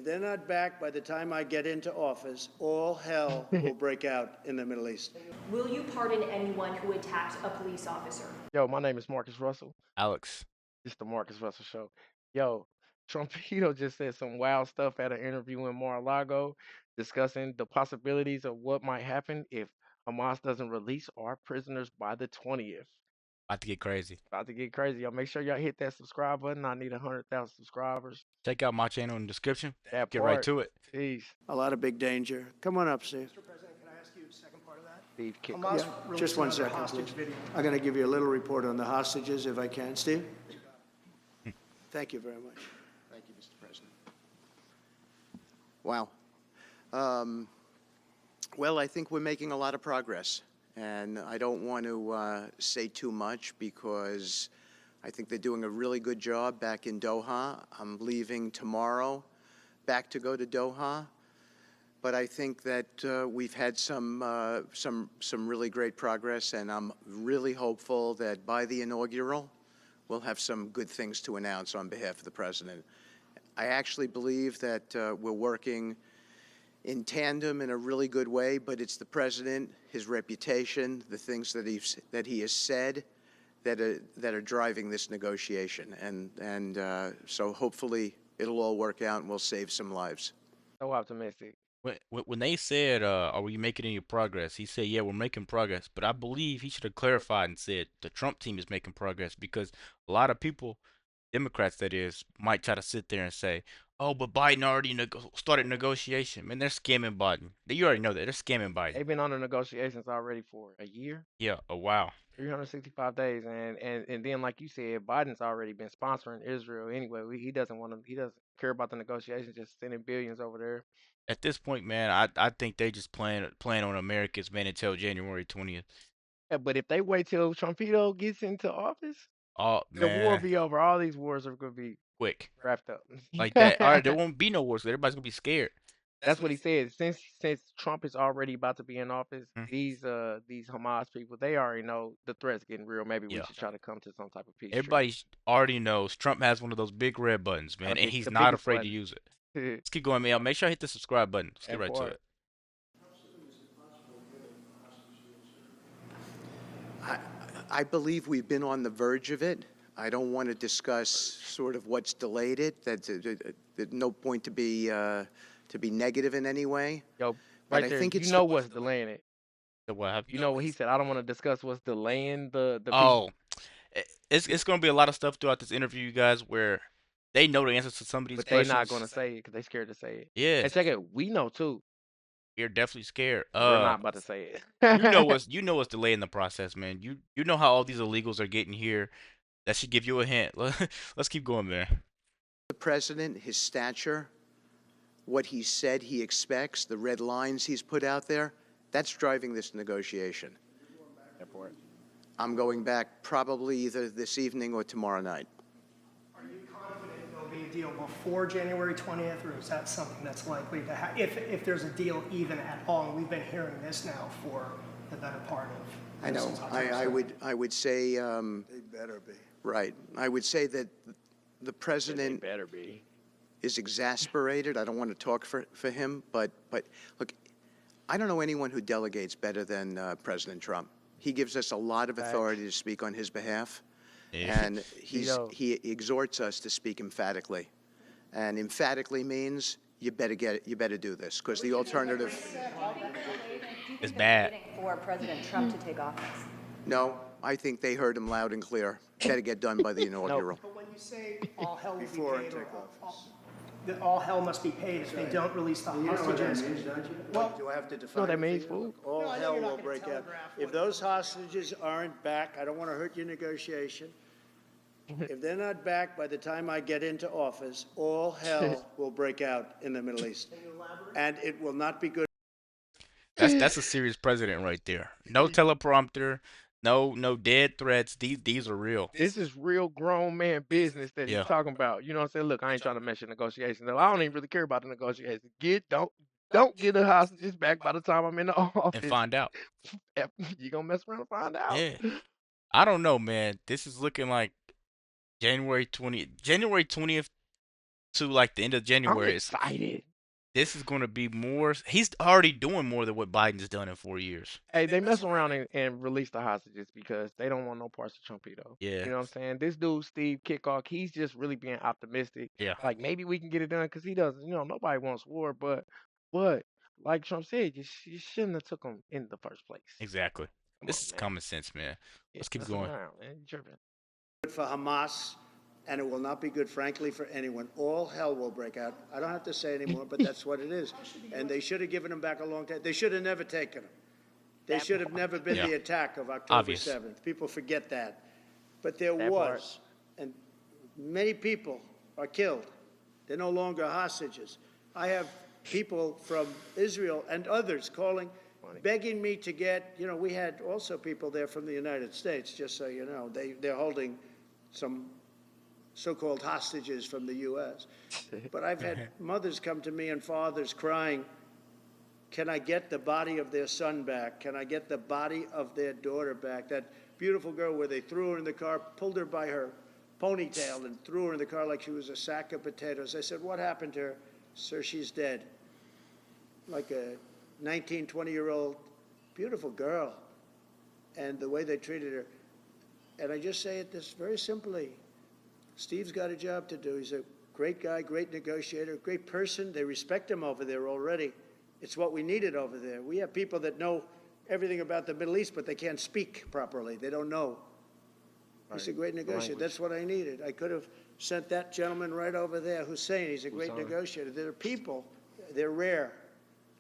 If they're not back by the time I get into office, all hell will break out in the Middle East. Will you pardon anyone who attacked a police officer? Yo, my name is Marcus Russell. Alex. It's the Marcus Russell Show. Yo, Trumpito just said some wild stuff at an interview in Mar-a-Lago discussing the possibilities of what might happen if Hamas doesn't release our prisoners by the 20th. About to get crazy. About to get crazy. Y'all make sure y'all hit that subscribe button. I need 100,000 subscribers. Check out my channel in the description. That Get right part. to it. Peace. A lot of big danger. Come on up, Steve. Mr. President, can I ask you a second part of that? Steve kick. Hamas Yeah, released just one another second, hostage please. video. I'm going to give you a little report on the hostages, if I can. Steve? Thank you very much. Thank you, Mr. President. Wow. Well, I think we're making a lot of progress, and I don't want to say too much because I think they're doing a really good job back in Doha. I'm leaving tomorrow back to go to Doha, but I think that we've had some really great progress, and I'm really hopeful that by the inaugural, we'll have some good things to announce on behalf of the President. I actually believe that we're working in tandem in a really good way, but it's the President, his reputation, the things that he has said that are driving this negotiation. And so hopefully it'll all work out and we'll save some lives. So optimistic. When they said, are we making any progress? He said, yeah, we're making progress. But I believe he should have clarified and said the Trump team is making progress because a lot of people, Democrats that is, might try to sit there and say, oh, but Biden already started negotiation. Man, they're scamming Biden. You already know that. They're scamming Biden. They've been on the negotiations already for a year. Yeah, oh, wow. 365 days, and then like you said, Biden's already been sponsoring Israel anyway. He doesn't care about the negotiations, just sending billions over there. At this point, man, I think they just playing on Americans, man, until January 20th. Yeah, but if they wait till Trumpito gets into office, Oh, the war will man, be over. All these wars are gonna be quick. wrapped up. Like that. All right, there won't be no wars. Everybody's gonna be scared. That's what he said. Since Trump is already about to be in office, Mhm. these Hamas people, they already know the threat's getting real. Maybe we Yeah. should try to come to some type of peace treaty. Everybody already knows Trump has one of those big red buttons, man, and Okay, he's the not biggest afraid to button. use it. Let's keep going, man. Make sure I hit the subscribe button. Let's get That right to part. it. I believe we've been on the verge of it. I don't want to discuss sort of what's delayed it. There's no point to be negative in any way. Yo, But right I there, think you it's know what's delaying it. So what have You know what he said. I don't want to discuss what's delaying the peace. Oh, it's gonna be a lot of stuff throughout this interview, you guys, where they know the answers to some of these But they're questions. not gonna say it because they're scared to say it. Yeah, And second, we know too. you're definitely scared. We're not about to say it. You know what's delaying the process, man. You know how all these illegals are getting here. That should give you a hint. Let's keep going, man. the President, his stature, what he said he expects, the red lines he's put out there, that's driving this negotiation. I'm going back probably either this evening or tomorrow night. Are you confident there'll be a deal before January 20th, or is that something that's likely to happen? If there's a deal even at all, and we've been hearing this now for the better part of. I know. since October I would say, They better be. right. I would say that the President better be. is exasperated. I don't want to talk for him, but look, I don't know anyone who delegates better than President Trump. He gives us a lot of authority to speak on his behalf, Yeah. and he exhorts us to speak emphatically. And emphatically means you better do this, because the alternative. It's bad. For President Trump to take office. No, I think they heard him loud and clear. Better get done by the inaugural. But when you say all hell will be Before I paid, take or office. that all hell must be paid if they don't release the You know what that hostages. means, don't you? Well, Do I have to define what that it for means, you? fool? All No, I know hell you're not will gonna break out. telegraph If what- those hostages aren't back, I don't want to hurt your negotiation. If they're not back by the time I get into office, all hell will break out in the Middle East. And it will not be good. That's a serious president right there. No teleprompter, no dead threats. These are real. This is real grown man business that he's Yeah. talking about. You know what I'm saying? Look, I ain't trying to mess your negotiations. I don't even really care about the negotiations. Don't get the hostages back by the time I'm in the office. And find out. You gonna mess around and find out. Yeah. I don't know, man. This is looking like January 20th. to like the end of I'm January, excited. this is going to be more. He's already doing more than what Biden's done in 4 years. Hey, they mess around and release the hostages because they don't want no parts of Trumpito. Yeah. You know what I'm saying? This dude, Steve Kickoff, he's just really being optimistic. Yeah. Like maybe we can get it done because he doesn't. You know, nobody wants war, but like Trump said, you shouldn't have took him in the first place. Exactly. Come This on, is man. common sense, man. Yeah, Let's keep messing going. around, man. You tripping. Good for Hamas, and it will not be good, frankly, for anyone. All hell will break out. I don't have to say anymore, but that's what it is. And they should have given him back a long time. They should have never taken him. They should have never been Yeah. the attack of October Obvious. 7th. People forget that. But there That part. was, and many people are killed. They're no longer hostages. I have people from Israel and others calling, begging me to get, you know, we had also people there from the United States, just so you know. They're holding some so-called hostages from the U.S. But I've had mothers come to me and fathers crying, can I get the body of their son back? Can I get the body of their daughter back? That beautiful girl where they threw her in the car, pulled her by her ponytail and threw her in the car like she was a sack of potatoes. I said, what happened to her? Sir, she's dead. Like a 19, 20-year-old beautiful girl. And the way they treated her. And I just say it this very simply. Steve's got a job to do. He's a great guy, great negotiator, great person. They respect him over there already. It's what we needed over there. We have people that know everything about the Middle East, but they can't speak properly. They don't know. He's a great negotiator. That's what I needed. I could have sent that gentleman right over there, Hussein. He's a great negotiator. There are people, they're rare.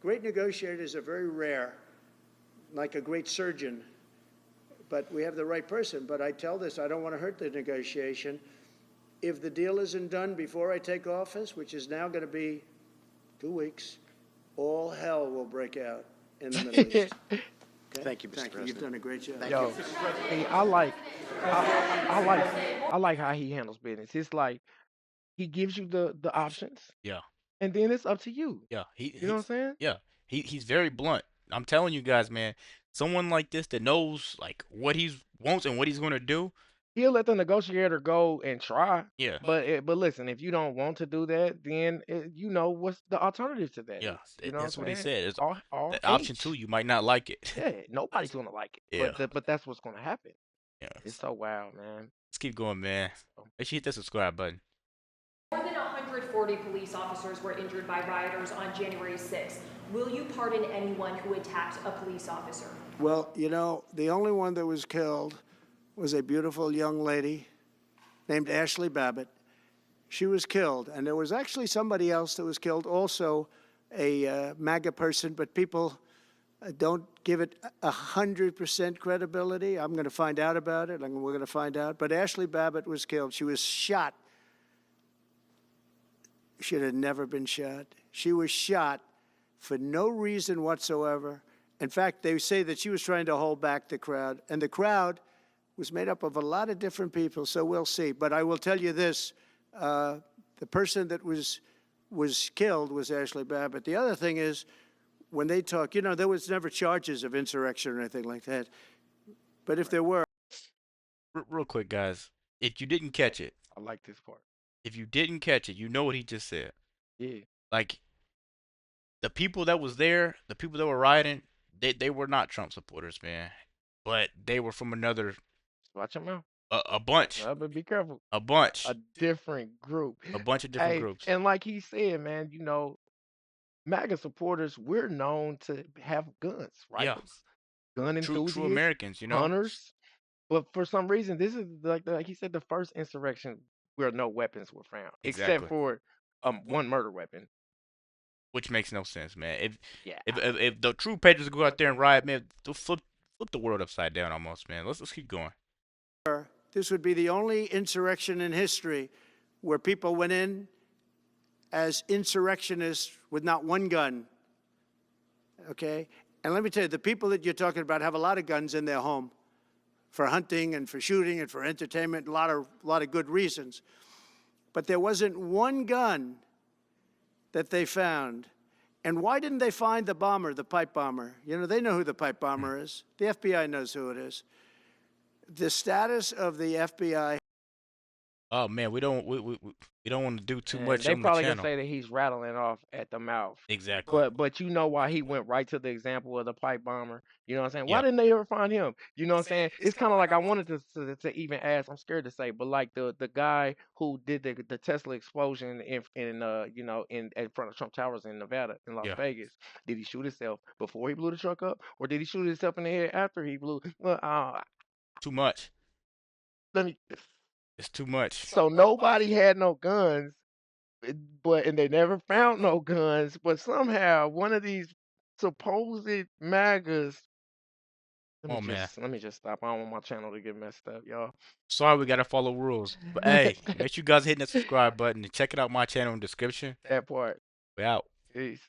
Great negotiators are very rare, like a great surgeon. But we have the right person. But I tell this, I don't want to hurt the negotiation. If the deal isn't done before I take office, which is now going to be 2 weeks, all hell will break out in the Middle East. Okay? Thank you, Mr. President. You've done a great job. Yo, hey, I like how he handles business. It's like he gives you the options, Yeah. and then it's up to you. Yeah. You know what I'm saying? Yeah. He's very blunt. I'm telling you guys, man. Someone like this that knows like what he wants and what he's gonna do. He'll let the negotiator go and try. Yeah. But listen, if you don't want to do that, then you know what's the alternative to that Yeah. is. You know That's what what I'm he saying? said. It's All the option H. 2. You might not like it. Yeah, nobody's gonna like it. Yeah. But that's what's gonna happen. Yeah. It's so wild, man. Let's keep going, man. Make sure you hit that subscribe button. More than 140 police officers were injured by rioters on January 6th. Will you pardon anyone who attacked a police officer? Well, you know, the only one that was killed was a beautiful young lady named Ashley Babbitt. She was killed, and there was actually somebody else that was killed, also a MAGA person, but people don't give it 100% credibility. I'm going to find out about it, and we're going to find out. But Ashley Babbitt was killed. She was shot. Should have never been shot. She was shot for no reason whatsoever. In fact, they say that she was trying to hold back the crowd, and the crowd was made up of a lot of different people, so we'll see. But I will tell you this, the person that was killed was Ashley Babbitt. The other thing is, when they talk, you know, there was never charges of insurrection or anything like that. But if there were. Real quick, guys. If you didn't catch it, I like this part. if you didn't catch it, you know what he just said. Yeah. Like, the people that was there, the people that were rioting, they were not Trump supporters, man. But they were from another, Watch your mouth. a bunch. But be careful. A bunch. A different group. A bunch of different Hey, groups. and like he said, man, you know, MAGA supporters, we're known to have guns, Yeah. rifles, gun True enthusiasts, Americans, you know. hunters. But for some reason, this is like he said, the first insurrection where no weapons were found, Exactly. except for one murder weapon. Which makes no sense, man. Yeah. If the true patriots go out there and riot, man, they'll flip the world upside down almost, man. Let's keep going. This would be the only insurrection in history where people went in as insurrectionists with not one gun, okay? And let me tell you, the people that you're talking about have a lot of guns in their home for hunting and for shooting and for entertainment, a lot of good reasons. But there wasn't one gun that they found. And why didn't they find the bomber, the pipe bomber? You know, they know who the pipe bomber is. The FBI knows who it is. The status of the FBI Oh man, we don't want to do too And much they on the probably gonna channel. say that he's rattling off at the mouth. Exactly. But you know why he went right to the example of the pipe bomber. You know what I'm saying? Why Yeah. didn't they ever find him? You know what I'm saying? It's kind of like I wanted to even ask. I'm scared to say, but like the guy who did the Tesla explosion in you know in front of Trump Towers in Nevada in Las Yeah. Vegas. Did he shoot himself before he blew the truck up, or did he shoot himself in the head after he blew? Well, Too much. let me. It's too much. So nobody had no guns, but and they never found no guns. But somehow one of these supposed MAGAs. Oh man. Let me just stop. I don't want my channel to get messed up, y'all. Sorry, we gotta follow rules. But hey, make sure you guys hitting that subscribe button and check it out my channel in the description. That part. We out. Peace.